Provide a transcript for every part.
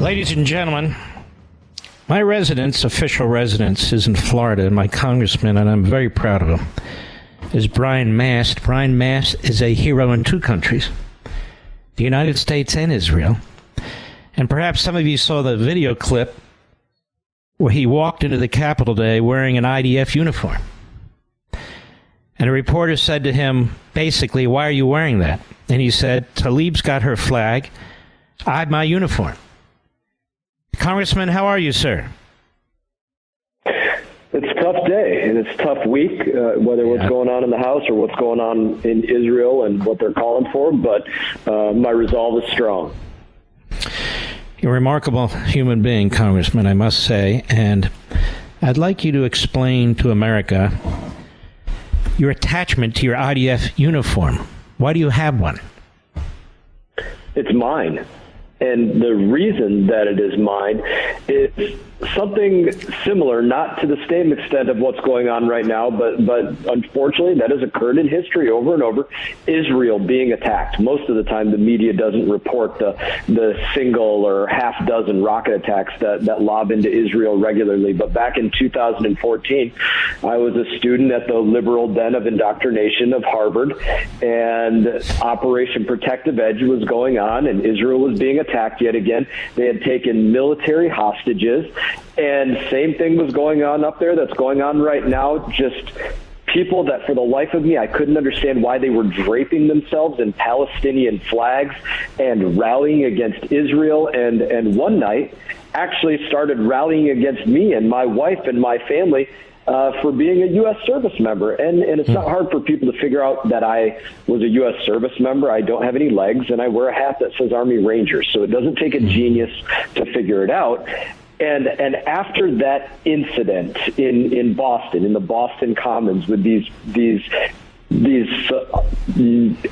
Ladies and gentlemen, my official residence, is in Florida, and my congressman, and I'm very proud of him, is Brian Mast. Brian Mast is a hero in two countries, the United States and Israel. And perhaps some of you saw the video clip where he walked into the Capitol today wearing an IDF uniform. And a reporter said to him, basically, why are you wearing that? And he said, Tlaib's got her flag, I have my uniform. Congressman, how are you, sir? It's a tough day, and it's a tough week, whether what's going on in the House or what's going on in Israel and what they're calling for, but my resolve is strong. You're a remarkable human being, Congressman, I must say, and I'd like you to explain to America your attachment to your IDF uniform. Why do you have one? It's mine. And the reason that it is mine is something similar, not to the same extent of what's going on right now, but unfortunately that has occurred in history over and over. Israel being attacked. Most of the time the media doesn't report the single or half dozen rocket attacks that lob into Israel regularly. But back in 2014, I was a student at the liberal den of indoctrination of Harvard, and Operation Protective Edge was going on, and Israel was being attacked yet again. They had taken military hostages, and same thing was going on up there that's going on right now. Just people that for the life of me, I couldn't understand why they were draping themselves in Palestinian flags and rallying against Israel. And one night actually started rallying against me and my wife and my family for being a U.S. service member. And it's not hard for people to figure out that I was a U.S. service member. I don't have any legs, and I wear a hat that says Army Rangers. So it doesn't take a genius to figure it out. And after that incident in Boston, in the Boston Commons, with these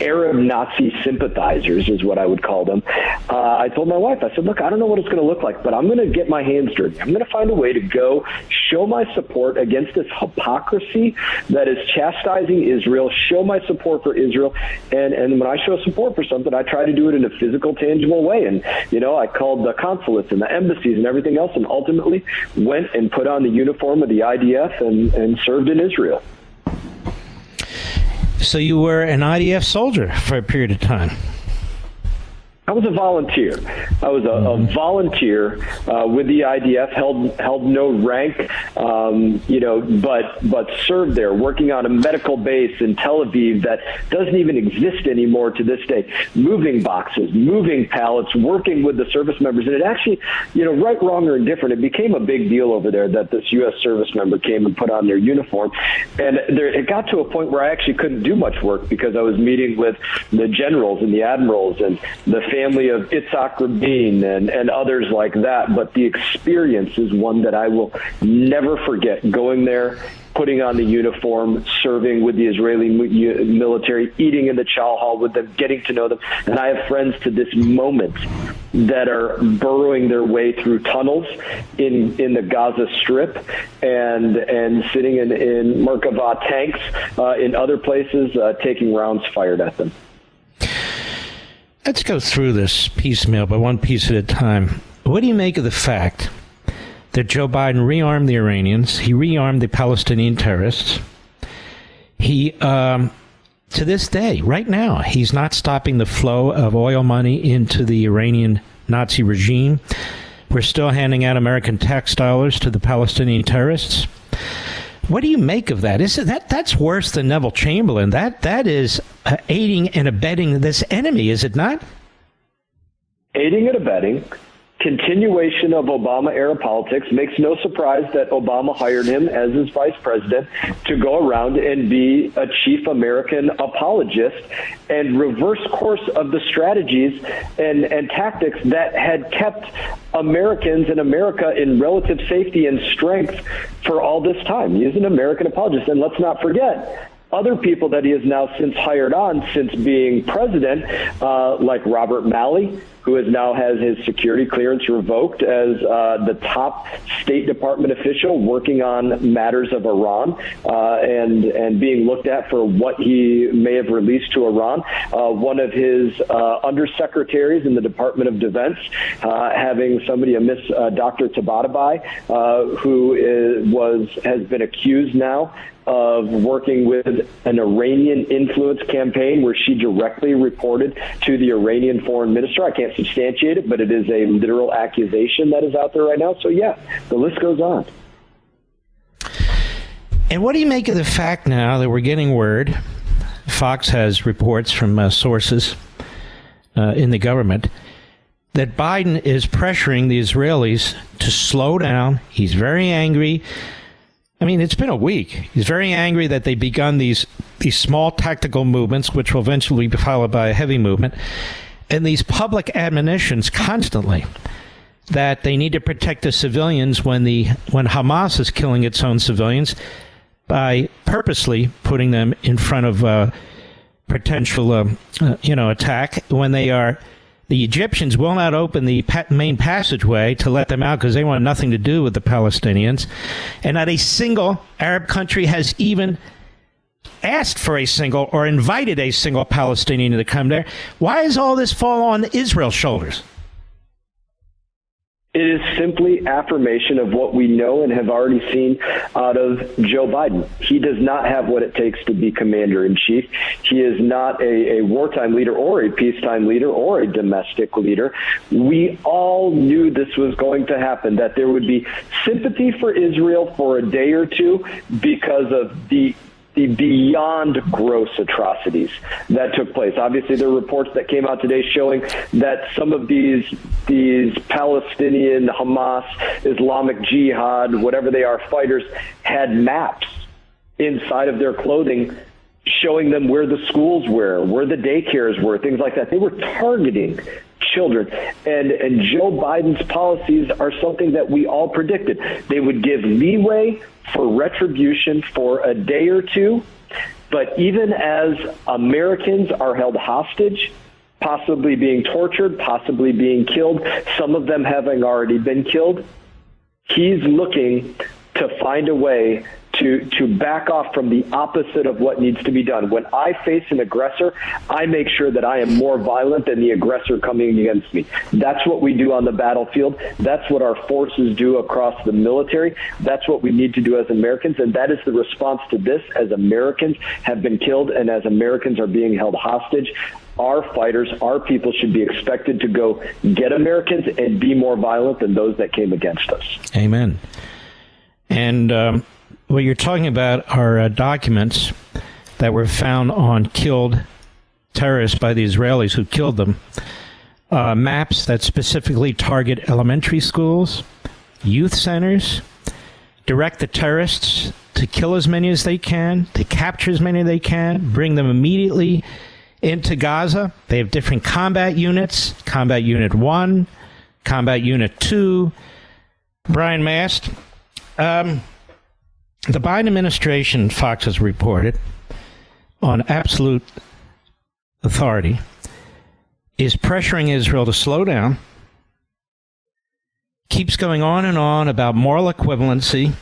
Arab Nazi sympathizers is what I would call them. I told my wife, I said, look, I don't know what it's going to look like, but I'm going to get my hands dirty. I'm going to find a way to go show my support against this hypocrisy that is chastising Israel, show my support for Israel. And when I show support for something, I try to do it in a physical, tangible way. And, I called the consulates and the embassies and everything else, and ultimately went and put on the uniform of the IDF and served in Israel. So you were an IDF soldier for a period of time. I was a volunteer. I was a volunteer with the IDF, held no rank, but served there, working on a medical base in Tel Aviv that doesn't even exist anymore to this day. Moving boxes, moving pallets, working with the service members, and it actually, right, wrong, or indifferent, it became a big deal over there that this U.S. service member came and put on their uniform, and it got to a point where I actually couldn't do much work because I was meeting with the generals and the admirals and the family of Itzhak Rabin and others like that. But the experience is one that I will never forget. Going there, putting on the uniform, serving with the Israeli military, eating in the chow hall with them, getting to know them. And I have friends to this moment that are burrowing their way through tunnels in the Gaza Strip and sitting in Merkava tanks in other places, taking rounds fired at them. Let's go through this piecemeal, but one piece at a time. What do you make of the fact that Joe Biden rearmed the Iranians? He rearmed the Palestinian terrorists. He, to this day, right now, he's not stopping the flow of oil money into the Iranian Nazi regime. We're still handing out American tax dollars to the Palestinian terrorists. What do you make of that? That's worse than Neville Chamberlain. That is aiding and abetting this enemy, is it not? Aiding and abetting. Continuation of Obama-era politics. Makes no surprise that Obama hired him as his vice president to go around and be a chief American apologist and reverse course of the strategies and tactics that had kept Americans and America in relative safety and strength for all this time. He's an American apologist. And let's not forget, other people that he has now since hired on since being president, like Robert Malley, who now has his security clearance revoked as the top State Department official working on matters of Iran and being looked at for what he may have released to Iran. One of his undersecretaries in the Department of Defense, having somebody, Dr. Tabatabai, who has been accused now of working with an Iranian influence campaign where she directly reported to the Iranian foreign minister. I can't substantiate it, but it is a literal accusation that is out there right now. So, yeah, the list goes on. And what do you make of the fact now that we're getting word, Fox has reports from sources in the government, that Biden is pressuring the Israelis to slow down. He's very angry. I mean, it's been a week. He's very angry that they've begun these small tactical movements, which will eventually be followed by a heavy movement, and these public admonitions constantly that they need to protect the civilians when Hamas is killing its own civilians by purposely putting them in front of potential, attack when they are. The Egyptians will not open the main passageway to let them out because they want nothing to do with the Palestinians. And not a single Arab country has even asked for a single or invited a single Palestinian to come there. Why does all this fall on Israel's shoulders? It is simply affirmation of what we know and have already seen out of Joe Biden. He does not have what it takes to be commander-in-chief. He is not a wartime leader or a peacetime leader or a domestic leader. We all knew this was going to happen, that there would be sympathy for Israel for a day or two because of the beyond gross atrocities that took place. Obviously, there are reports that came out today showing that some of these Palestinian, Hamas, Islamic Jihad, whatever they are, fighters had maps inside of their clothing showing them where the schools were, where the daycares were, things like that. They were targeting children. And Joe Biden's policies are something that we all predicted. They would give leeway for retribution for a day or two, but even as Americans are held hostage, possibly being tortured, possibly being killed, some of them having already been killed, he's looking to find a way to back off from the opposite of what needs to be done. When I face an aggressor, I make sure that I am more violent than the aggressor coming against me. That's what we do on the battlefield. That's what our forces do across the military. That's what we need to do as Americans, and that is the response to this. As Americans have been killed and as Americans are being held hostage, our fighters, our people should be expected to go get Americans and be more violent than those that came against us. Amen. And what you're talking about are documents that were found on killed terrorists by the Israelis who killed them, maps that specifically target elementary schools, youth centers, direct the terrorists to kill as many as they can, to capture as many as they can, bring them immediately into Gaza. They have different combat units, Combat Unit 1, Combat Unit 2. Brian Mast, the Biden administration, Fox has reported, on absolute authority, is pressuring Israel to slow down, keeps going on and on about moral equivalency,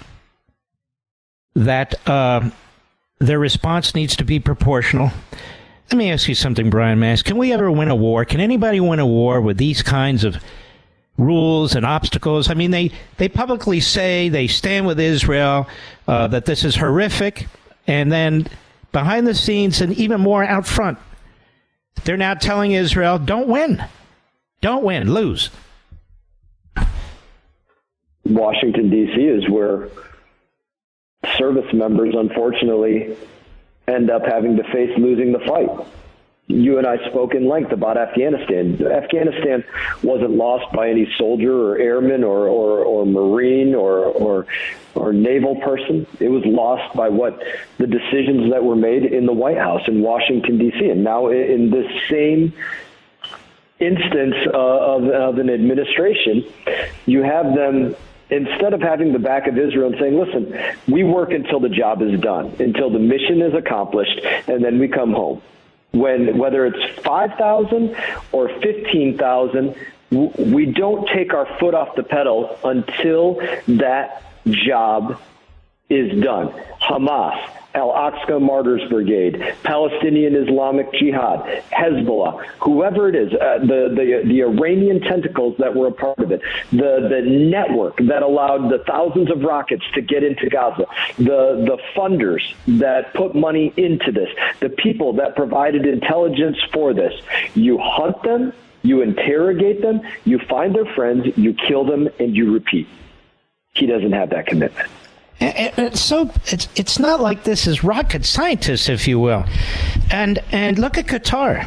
that their response needs to be proportional. Let me ask you something, Brian Mast. Can we ever win a war? Can anybody win a war with these kinds of rules and obstacles? I mean, they publicly say they stand with Israel, that this is horrific, and then behind the scenes and even more out front, they're now telling Israel, don't win, lose. Washington, D.C. is where service members, unfortunately, end up having to face losing the fight. You and I spoke in length about Afghanistan. Afghanistan wasn't lost by any soldier or airman or Marine or naval person. It was lost by what the decisions that were made in the White House in Washington, D.C. And now in this same instance of an administration, you have them instead of having the back of Israel and saying, listen, we work until the job is done, until the mission is accomplished, and then we come home. Whether it's 5,000 or 15,000, we don't take our foot off the pedal until that job is done. Hamas, Al-Aqsa Martyrs Brigade, Palestinian Islamic Jihad, Hezbollah, whoever it is, the Iranian tentacles that were a part of it, the network that allowed the thousands of rockets to get into Gaza, the funders that put money into this, the people that provided intelligence for this. You hunt them, you interrogate them, you find their friends, you kill them, and you repeat. He doesn't have that commitment. So it's not like this is rocket scientists, if you will. And look at Qatar.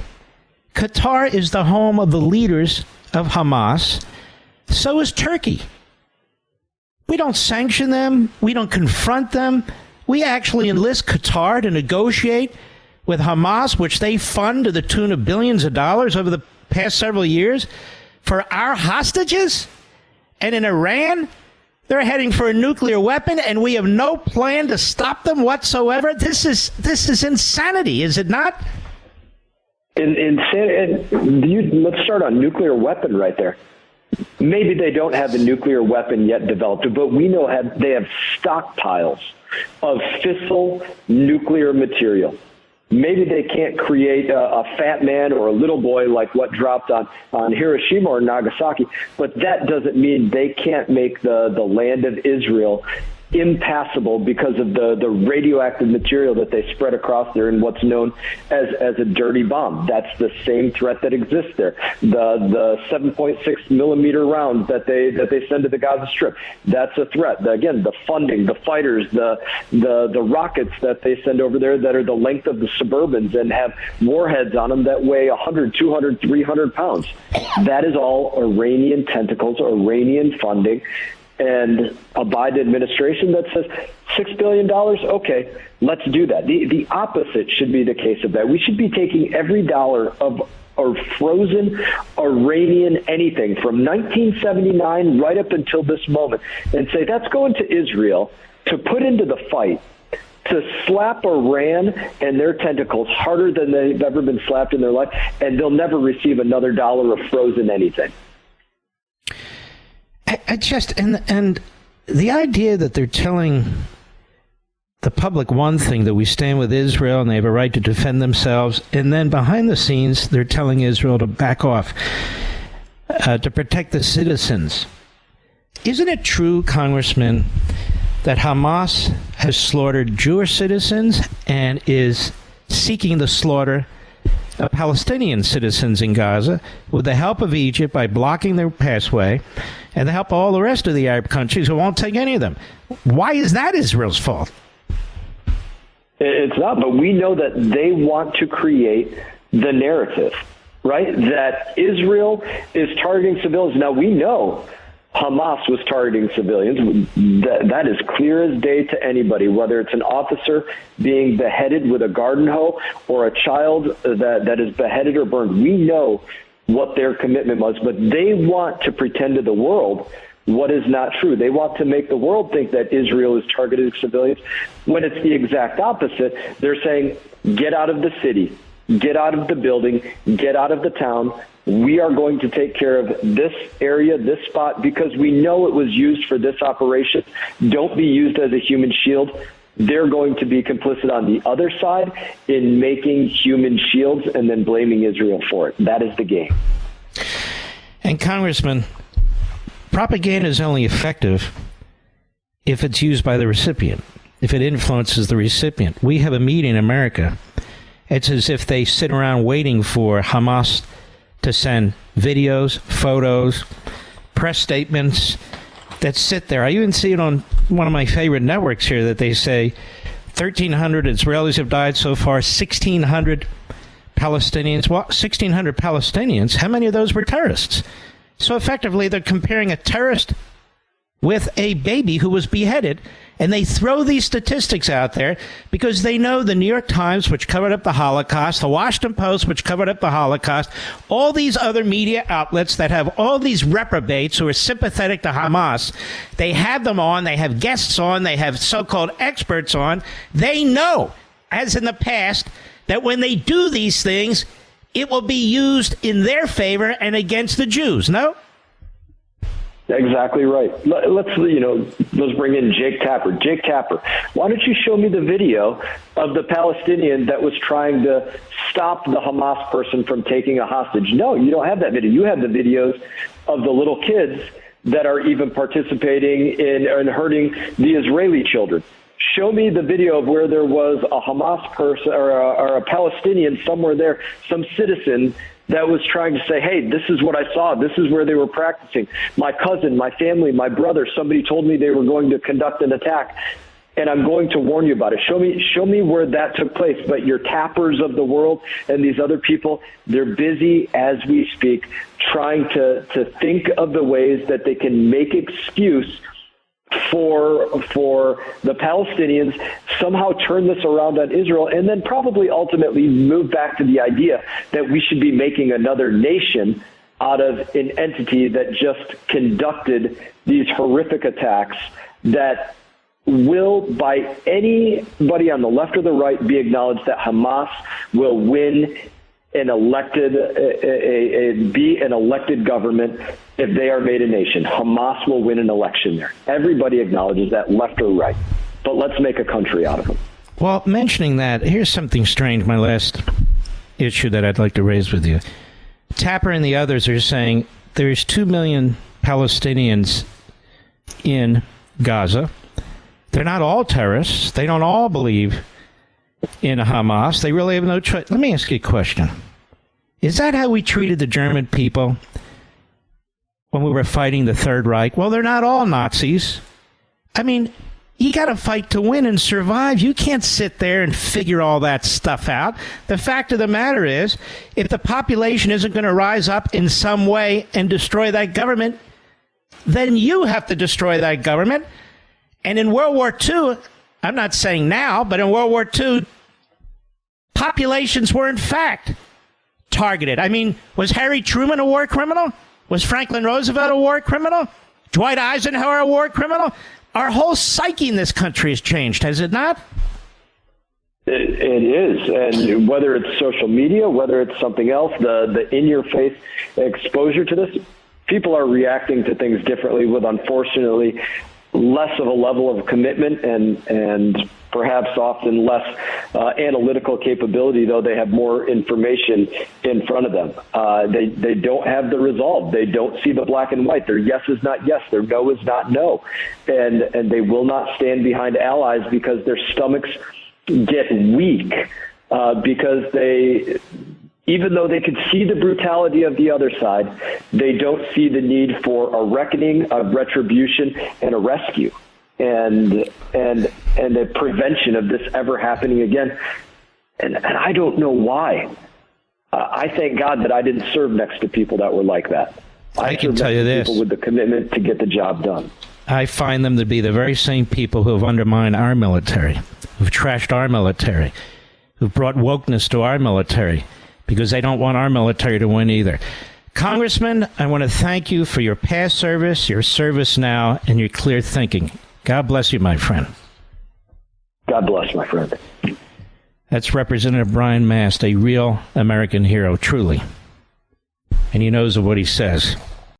Qatar is the home of the leaders of Hamas. So is Turkey. We don't sanction them. We don't confront them. We actually enlist Qatar to negotiate with Hamas, which they fund to the tune of billions of dollars over the past several years, for our hostages. And in Iran, they're heading for a nuclear weapon, and we have no plan to stop them whatsoever. This is insanity, is it not? Let's start on nuclear weapon right there. Maybe they don't have a nuclear weapon yet developed, but we know they have stockpiles of fissile nuclear material. Maybe they can't create a fat man or a little boy like what dropped on Hiroshima or Nagasaki, but that doesn't mean they can't make the land of Israel impassable because of the radioactive material that they spread across there in what's known as a dirty bomb. That's the same threat that exists there. The 7.6 millimeter rounds that they send to the Gaza Strip, that's a threat. Again, the funding, the fighters, the rockets that they send over there that are the length of the Suburbans and have warheads on them that weigh 100, 200, 300 pounds. That is all Iranian tentacles, Iranian funding, and a Biden administration that says $6 billion, okay, let's do that. The opposite should be the case of that. We should be taking every dollar of or frozen Iranian anything from 1979 right up until this moment and say that's going to Israel to put into the fight to slap Iran and their tentacles harder than they've ever been slapped in their life, and they'll never receive another dollar of frozen anything. I just, and the idea that they're telling the public one thing, that we stand with Israel and they have a right to defend themselves, and then behind the scenes they're telling Israel to back off, to protect the citizens. Isn't it true, Congressman, that Hamas has slaughtered Jewish citizens and is seeking the slaughter of Palestinian citizens in Gaza with the help of Egypt by blocking their pathway and the help of all the rest of the Arab countries who won't take any of them? Why is that Israel's fault? It's not, but we know that they want to create the narrative, right? That Israel is targeting civilians. Now, we know Hamas was targeting civilians. That is clear as day to anybody, whether it's an officer being beheaded with a garden hoe or a child that is beheaded or burned. We know what their commitment was, but they want to pretend to the world what is not true. They want to make the world think that Israel is targeting civilians when it's the exact opposite. They're saying, get out of the city, get out of the building, get out of the town. We are going to take care of this area, this spot, because we know it was used for this operation. Don't be used as a human shield. They're going to be complicit on the other side in making human shields and then blaming Israel for it. That is the game. And Congressman, propaganda is only effective if it's used by the recipient, if it influences the recipient. We have a media in America. It's as if they sit around waiting for Hamas to send videos, photos, press statements that sit there. I even see it on one of my favorite networks here that they say 1,300 Israelis have died so far, 1,600 Palestinians. Well, 1,600 Palestinians, how many of those were terrorists? So effectively, they're comparing a terrorist with a baby who was beheaded. And they throw these statistics out there because they know the New York Times, which covered up the Holocaust, the Washington Post, which covered up the Holocaust, all these other media outlets that have all these reprobates who are sympathetic to Hamas, they have them on, they have guests on, they have so-called experts on. They know, as in the past, that when they do these things, it will be used in their favor and against the Jews. No? Exactly right. Let's bring in Jake Tapper. Jake Tapper, why don't you show me the video of the Palestinian that was trying to stop the Hamas person from taking a hostage? No, you don't have that video. You have the videos of the little kids that are even participating in and hurting the Israeli children. Show me the video of where there was a Hamas person or a Palestinian somewhere there, some citizen that was trying to say, hey, this is what I saw. This is where they were practicing. My cousin, my family, my brother, somebody told me they were going to conduct an attack, and I'm going to warn you about it. Show me where that took place. But your Tappers of the world and these other people, they're busy as we speak trying to think of the ways that they can make excuse for the Palestinians, somehow turn this around on Israel, and then probably ultimately move back to the idea that we should be making another nation out of an entity that just conducted these horrific attacks that will, by anybody on the left or the right, be acknowledged that Hamas will win be an elected government if they are made a nation. Hamas will win an election there. Everybody acknowledges that, left or right. But let's make a country out of them. Well, mentioning that, here's something strange, my last issue that I'd like to raise with you. Tapper and the others are saying there's 2 million Palestinians in Gaza. They're not all terrorists. They don't all believe in Hamas. They really have no choice. Let me ask you a question. Is that how we treated the German people when we were fighting the Third Reich? Well, they're not all Nazis. I mean, you got to fight to win and survive. You can't sit there and figure all that stuff out. The fact of the matter is, if the population isn't going to rise up in some way and destroy that government, then you have to destroy that government. And in World War II, I'm not saying now, but in World War II, populations were in fact targeted. I mean, was Harry Truman a war criminal? Was Franklin Roosevelt a war criminal? Dwight Eisenhower a war criminal? Our whole psyche in this country has changed, has it not? It is. And whether it's social media, whether it's something else, the in-your-face exposure to this, people are reacting to things differently with, unfortunately, less of a level of commitment and perhaps often less analytical capability, though they have more information in front of them. They don't have the resolve. They don't see the black and white. Their yes is not yes. Their no is not no. And they will not stand behind allies because their stomachs get weak because even though they could see the brutality of the other side, they don't see the need for a reckoning, a retribution, and a rescue, and the prevention of this ever happening again. And I don't know why. I thank God that I didn't serve next to people that were like that. I can tell you this. People with the commitment to get the job done. I find them to be the very same people who have undermined our military, who've trashed our military, who've brought wokeness to our military, because they don't want our military to win either. Congressman, I want to thank you for your past service, your service now, and your clear thinking. God bless you, my friend. God bless, my friend. That's Representative Brian Mast, a real American hero, truly. And he knows of what he says.